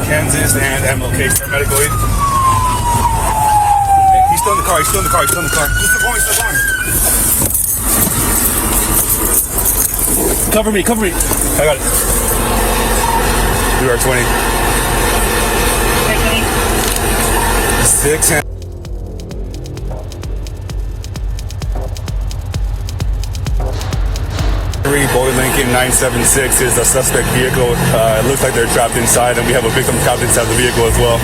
Kansas and MLK paramedic aid. Hey, he's still in the car, he's still in the car, he's still in the car. He's still going, he's still going. Cover me, cover me. I got it. We are 20. 6 and Boy Lincoln 976 is a suspect vehicle. It looks like they're trapped inside, and we have a victim trapped inside the vehicle as well.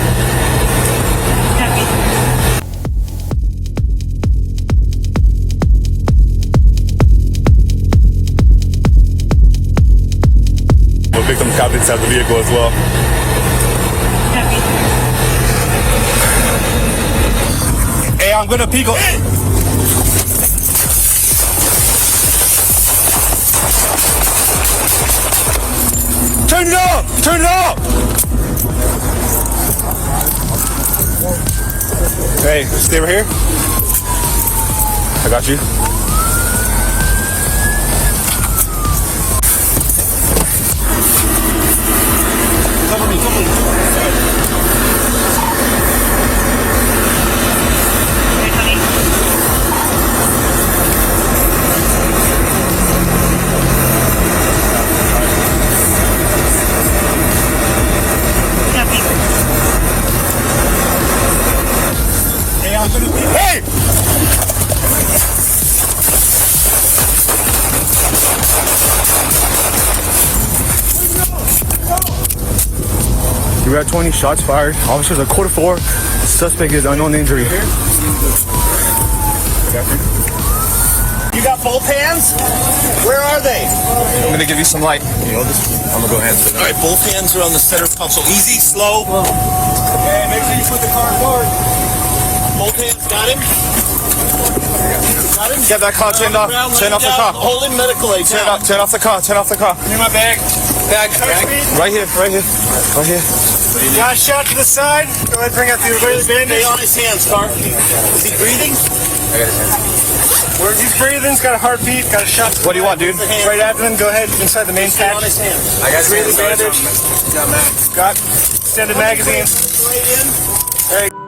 A victim trapped inside the vehicle as well. Hey, I'm gonna peek. Turn it up! Turn it up! Hey, stay over here. I got you. Cover me, cover me. Hey! You're at 20, shots fired. Officers are 4:04. Suspect is unknown injury. You got both hands? Where are they? I'm gonna give you some light. I'm gonna go hands. All right, both hands are on the center pump. So easy, slow. Okay, make sure you put the car forward. Both hands, got him? Got him? Get that car turned off. Turn off the car. Hold in medical aid. Turn off the car. Turn off the car. Give me my bag. Bag. Right here. Right here. Right here. Got a shot to the side. Go ahead, bring out the bandage. Stay on his hands, car. Is he breathing? I got his hands. Where he's breathing, he's got a heartbeat, got a shot. What do you want, dude? Right abdomen, go ahead, inside the main patch. On his hands. I got his breathing hands. bandage. Got extended magazine. Right in. There you go.